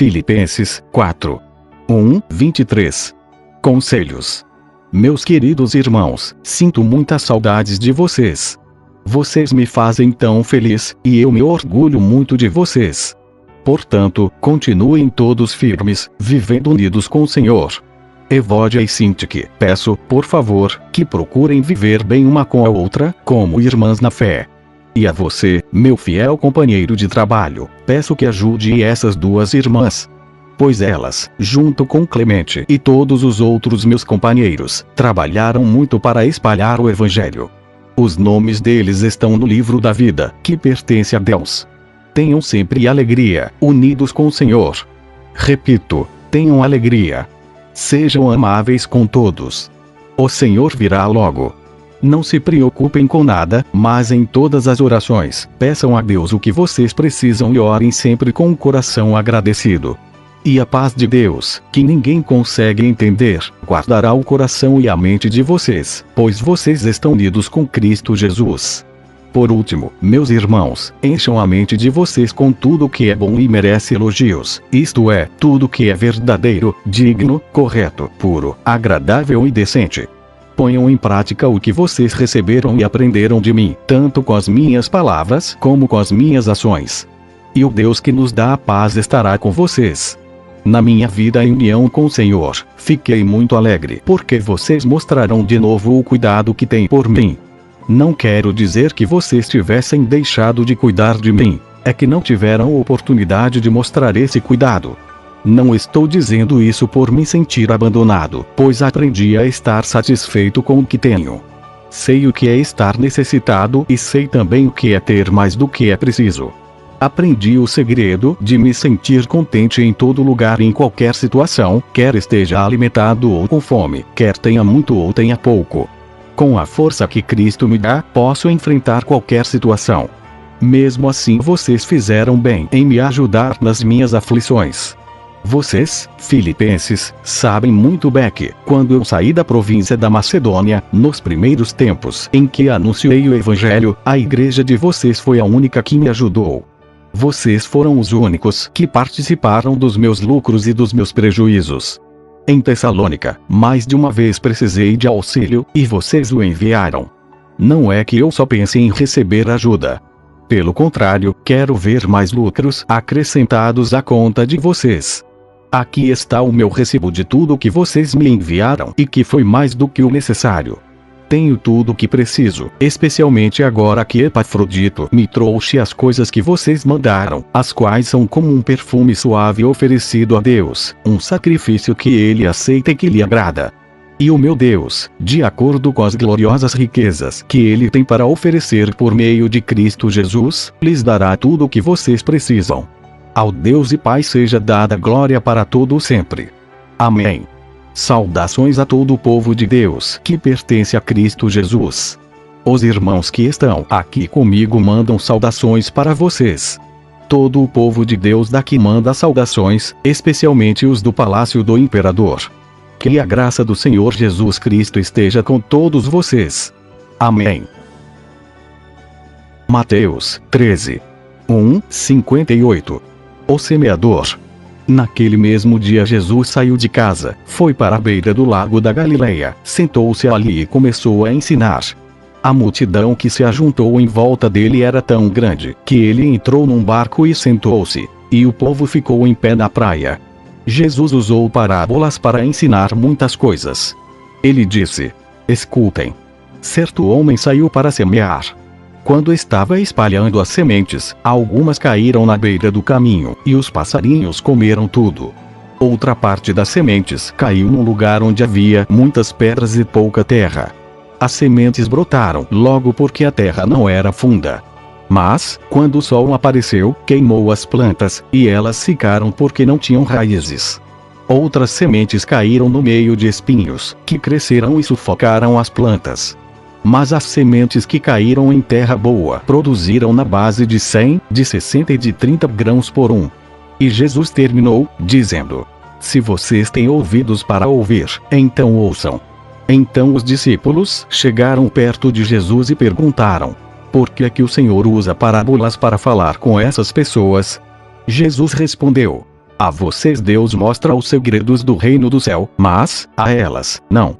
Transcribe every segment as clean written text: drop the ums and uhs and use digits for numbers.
Filipenses 4. 1:23. Conselhos. Meus queridos irmãos, sinto muitas saudades de vocês. Vocês me fazem tão feliz, e eu me orgulho muito de vocês. Portanto, continuem todos firmes, vivendo unidos com o Senhor. Evódia e Sintique, peço, por favor, que procurem viver bem uma com a outra, como irmãs na fé. E a você, meu fiel companheiro de trabalho, peço que ajude essas duas irmãs. Pois elas, junto com Clemente e todos os outros meus companheiros, trabalharam muito para espalhar o Evangelho. Os nomes deles estão no livro da vida, que pertence a Deus. Tenham sempre alegria, unidos com o Senhor. Repito, tenham alegria. Sejam amáveis com todos. O Senhor virá logo. Não se preocupem com nada, mas em todas as orações, peçam a Deus o que vocês precisam e orem sempre com o coração agradecido. E a paz de Deus, que ninguém consegue entender, guardará o coração e a mente de vocês, pois vocês estão unidos com Cristo Jesus. Por último, meus irmãos, encham a mente de vocês com tudo que é bom e merece elogios, isto é, tudo que é verdadeiro, digno, correto, puro, agradável e decente. Ponham em prática o que vocês receberam e aprenderam de mim, tanto com as minhas palavras como com as minhas ações. E o Deus que nos dá a paz estará com vocês. Na minha vida em união com o Senhor, fiquei muito alegre porque vocês mostrarão de novo o cuidado que têm por mim. Não quero dizer que vocês tivessem deixado de cuidar de mim, é que não tiveram oportunidade de mostrar esse cuidado. Não estou dizendo isso por me sentir abandonado, pois aprendi a estar satisfeito com o que tenho. Sei o que é estar necessitado e sei também o que é ter mais do que é preciso. Aprendi o segredo de me sentir contente em todo lugar e em qualquer situação, quer esteja alimentado ou com fome, quer tenha muito ou tenha pouco. Com a força que Cristo me dá, posso enfrentar qualquer situação. Mesmo assim, vocês fizeram bem em me ajudar nas minhas aflições. Vocês, filipenses, sabem muito bem que, quando eu saí da província da Macedônia, nos primeiros tempos em que anunciei o Evangelho, a igreja de vocês foi a única que me ajudou. Vocês foram os únicos que participaram dos meus lucros e dos meus prejuízos. Em Tessalônica, mais de uma vez precisei de auxílio, e vocês o enviaram. Não é que eu só pense em receber ajuda. Pelo contrário, quero ver mais lucros acrescentados à conta de vocês. Aqui está o meu recibo de tudo que vocês me enviaram, e que foi mais do que o necessário. Tenho tudo o que preciso, especialmente agora que Epafrodito me trouxe as coisas que vocês mandaram, as quais são como um perfume suave oferecido a Deus, um sacrifício que ele aceita e que lhe agrada. E o meu Deus, de acordo com as gloriosas riquezas que ele tem para oferecer por meio de Cristo Jesus, lhes dará tudo o que vocês precisam. Ao Deus e Pai seja dada glória para todo sempre. Amém. Saudações a todo o povo de Deus que pertence a Cristo Jesus. Os irmãos que estão aqui comigo mandam saudações para vocês. Todo o povo de Deus daqui manda saudações, especialmente os do palácio do imperador. Que a graça do Senhor Jesus Cristo esteja com todos vocês. Amém. Mateus 13. 1:58. O semeador. Naquele mesmo dia Jesus saiu de casa, foi para a beira do lago da Galileia, sentou-se ali e começou a ensinar. A multidão que se ajuntou em volta dele era tão grande, que ele entrou num barco e sentou-se, e o povo ficou em pé na praia. Jesus usou parábolas para ensinar muitas coisas. Ele disse: escutem. Certo homem saiu para semear. Quando estava espalhando as sementes, algumas caíram na beira do caminho, e os passarinhos comeram tudo. Outra parte das sementes caiu num lugar onde havia muitas pedras e pouca terra. As sementes brotaram logo porque a terra não era funda. Mas, quando o sol apareceu, queimou as plantas, e elas ficaram porque não tinham raízes. Outras sementes caíram no meio de espinhos, que cresceram e sufocaram as plantas. Mas as sementes que caíram em terra boa produziram na base de 100, de 60 e de 30 grãos por um. E Jesus terminou, dizendo: se vocês têm ouvidos para ouvir, então ouçam. Então os discípulos chegaram perto de Jesus e perguntaram: por que é que o Senhor usa parábolas para falar com essas pessoas? Jesus respondeu: A vocês Deus mostra os segredos do reino do céu, mas, a elas, não.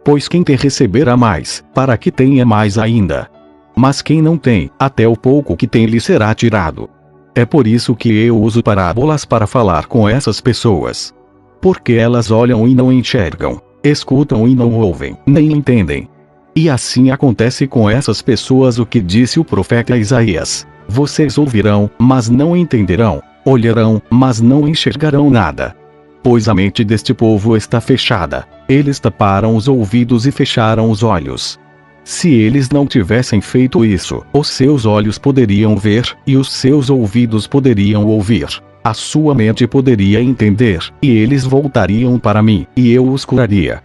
Pois quem tem receberá mais, para que tenha mais ainda. Mas quem não tem, até o pouco que tem lhe será tirado. É por isso que eu uso parábolas para falar com essas pessoas. Porque elas olham e não enxergam, escutam e não ouvem, nem entendem. E assim acontece com essas pessoas o que disse o profeta Isaías: vocês ouvirão, mas não entenderão, olharão, mas não enxergarão nada. Pois a mente deste povo está fechada, eles taparam os ouvidos e fecharam os olhos. Se eles não tivessem feito isso, os seus olhos poderiam ver, e os seus ouvidos poderiam ouvir. A sua mente poderia entender, e eles voltariam para mim, e eu os curaria.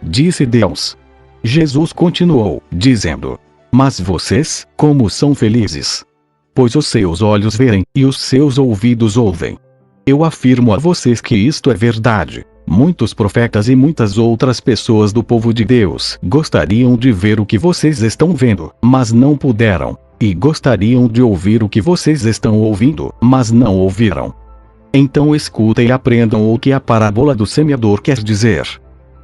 Disse Deus. Jesus continuou, dizendo: mas vocês, como são felizes? Pois os seus olhos veem, e os seus ouvidos ouvem. Eu afirmo a vocês que isto é verdade. Muitos profetas e muitas outras pessoas do povo de Deus gostariam de ver o que vocês estão vendo, mas não puderam. E gostariam de ouvir o que vocês estão ouvindo, mas não ouviram. Então escutem e aprendam o que a parábola do semeador quer dizer.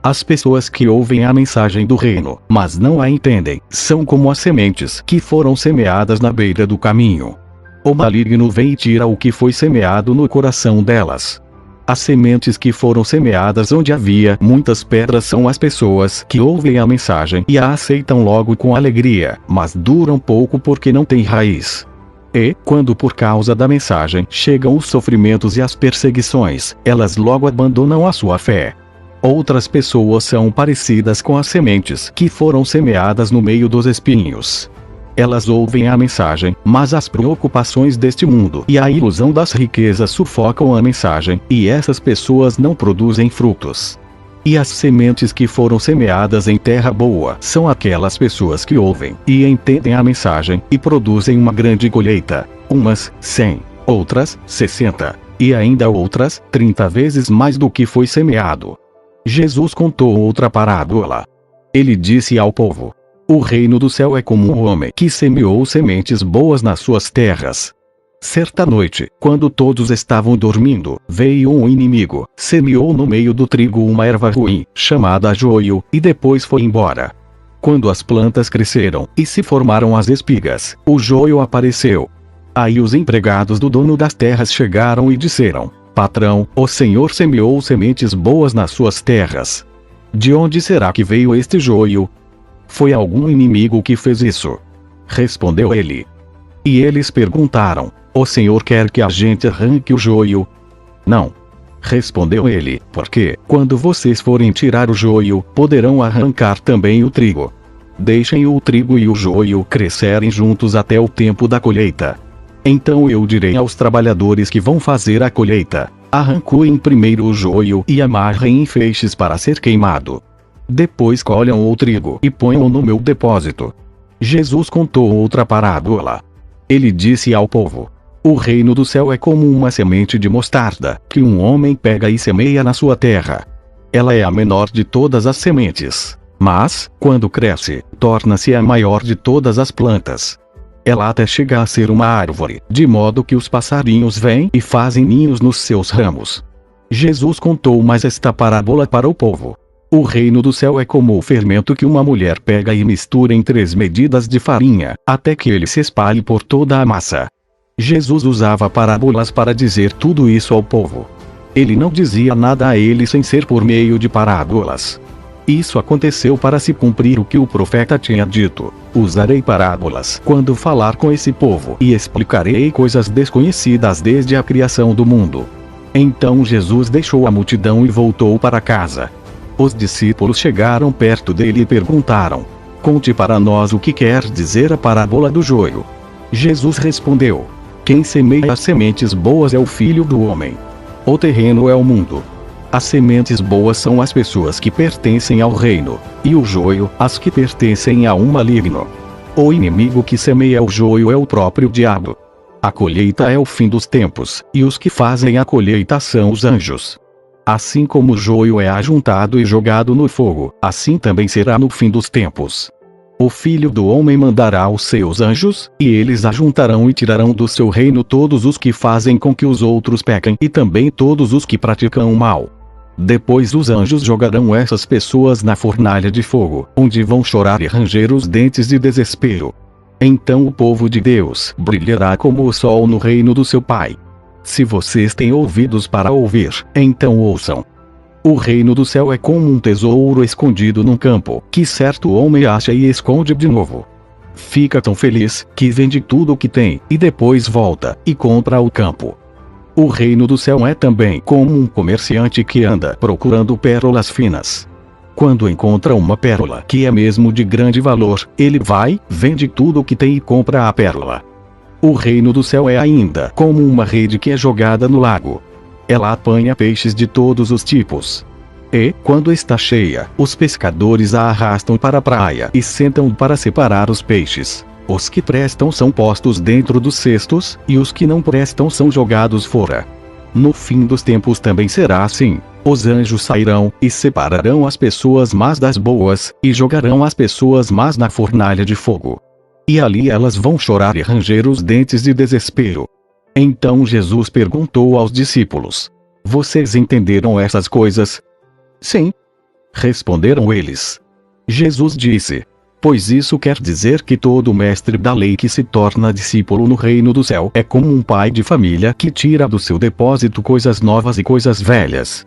As pessoas que ouvem a mensagem do reino, mas não a entendem, são como as sementes que foram semeadas na beira do caminho. O maligno vem e tira o que foi semeado no coração delas. As sementes que foram semeadas onde havia muitas pedras são as pessoas que ouvem a mensagem e a aceitam logo com alegria, mas duram pouco porque não têm raiz. E, quando por causa da mensagem chegam os sofrimentos e as perseguições, elas logo abandonam a sua fé. Outras pessoas são parecidas com as sementes que foram semeadas no meio dos espinhos. Elas ouvem a mensagem, mas as preocupações deste mundo e a ilusão das riquezas sufocam a mensagem, e essas pessoas não produzem frutos. E as sementes que foram semeadas em terra boa são aquelas pessoas que ouvem e entendem a mensagem e produzem uma grande colheita, umas 100, outras 60, e ainda outras 30 vezes mais do que foi semeado. Jesus contou outra parábola. Ele disse ao povo: o reino do céu é como um homem que semeou sementes boas nas suas terras. Certa noite, quando todos estavam dormindo, veio um inimigo, semeou no meio do trigo uma erva ruim, chamada joio, e depois foi embora. Quando as plantas cresceram e se formaram as espigas, o joio apareceu. Aí os empregados do dono das terras chegaram e disseram: patrão, o senhor semeou sementes boas nas suas terras. De onde será que veio este joio? Foi algum inimigo que fez isso? Respondeu ele. E eles perguntaram: o senhor quer que a gente arranque o joio? Não. Respondeu ele, porque, quando vocês forem tirar o joio, poderão arrancar também o trigo. Deixem o trigo e o joio crescerem juntos até o tempo da colheita. Então eu direi aos trabalhadores que vão fazer a colheita: arranquem primeiro o joio e amarrem em feixes para ser queimado. Depois colham o trigo e ponham no meu depósito. Jesus contou outra parábola. Ele disse ao povo: o reino do céu é como uma semente de mostarda, que um homem pega e semeia na sua terra. Ela é a menor de todas as sementes. Mas, quando cresce, torna-se a maior de todas as plantas. Ela até chega a ser uma árvore, de modo que os passarinhos vêm e fazem ninhos nos seus ramos. Jesus contou mais esta parábola para o povo. O reino do céu é como o fermento que uma mulher pega e mistura em 3 medidas de farinha, até que ele se espalhe por toda a massa. Jesus usava parábolas para dizer tudo isso ao povo. Ele não dizia nada a eles sem ser por meio de parábolas. Isso aconteceu para se cumprir o que o profeta tinha dito: usarei parábolas quando falar com esse povo e explicarei coisas desconhecidas desde a criação do mundo. Então Jesus deixou a multidão e voltou para casa. Os discípulos chegaram perto dele e perguntaram: conte para nós o que quer dizer a parábola do joio. Jesus respondeu: quem semeia as sementes boas é o Filho do Homem. O terreno é o mundo. As sementes boas são as pessoas que pertencem ao reino, e o joio, as que pertencem a um maligno. O inimigo que semeia o joio é o próprio diabo. A colheita é o fim dos tempos, e os que fazem a colheita são os anjos. Assim como o joio é ajuntado e jogado no fogo, assim também será no fim dos tempos. O Filho do Homem mandará os seus anjos, e eles ajuntarão e tirarão do seu reino todos os que fazem com que os outros pequem e também todos os que praticam o mal. Depois os anjos jogarão essas pessoas na fornalha de fogo, onde vão chorar e ranger os dentes de desespero. Então o povo de Deus brilhará como o sol no reino do seu Pai. Se vocês têm ouvidos para ouvir, então ouçam. O reino do céu é como um tesouro escondido num campo, que certo homem acha e esconde de novo. Fica tão feliz, que vende tudo o que tem, e depois volta, e compra o campo. O reino do céu é também como um comerciante que anda procurando pérolas finas. Quando encontra uma pérola que é mesmo de grande valor, ele vai, vende tudo o que tem e compra a pérola. O reino do céu é ainda como uma rede que é jogada no lago. Ela apanha peixes de todos os tipos. E, quando está cheia, os pescadores a arrastam para a praia e sentam para separar os peixes. Os que prestam são postos dentro dos cestos, e os que não prestam são jogados fora. No fim dos tempos também será assim. Os anjos sairão, e separarão as pessoas más das boas, e jogarão as pessoas más na fornalha de fogo. E ali elas vão chorar e ranger os dentes de desespero. Então Jesus perguntou aos discípulos: Vocês entenderam essas coisas? Sim, responderam eles. Jesus disse: Pois isso quer dizer que todo mestre da lei que se torna discípulo no reino do céu é como um pai de família que tira do seu depósito coisas novas e coisas velhas.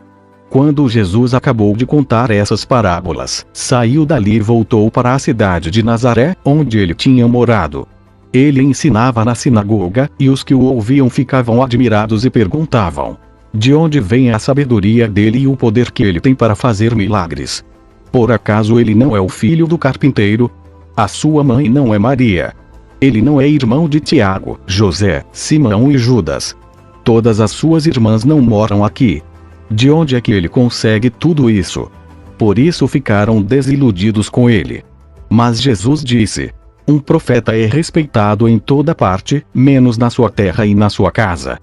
Quando Jesus acabou de contar essas parábolas, saiu dali e voltou para a cidade de Nazaré, onde ele tinha morado. Ele ensinava na sinagoga, e os que o ouviam ficavam admirados e perguntavam: De onde vem a sabedoria dele e o poder que ele tem para fazer milagres? Por acaso ele não é o filho do carpinteiro? A sua mãe não é Maria? Ele não é irmão de Tiago, José, Simão e Judas? Todas as suas irmãs não moram aqui? De onde é que ele consegue tudo isso? Por isso ficaram desiludidos com ele. Mas Jesus disse: Um profeta é respeitado em toda parte, menos na sua terra e na sua casa.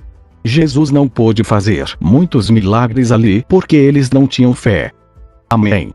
Jesus não pôde fazer muitos milagres ali porque eles não tinham fé. Amém.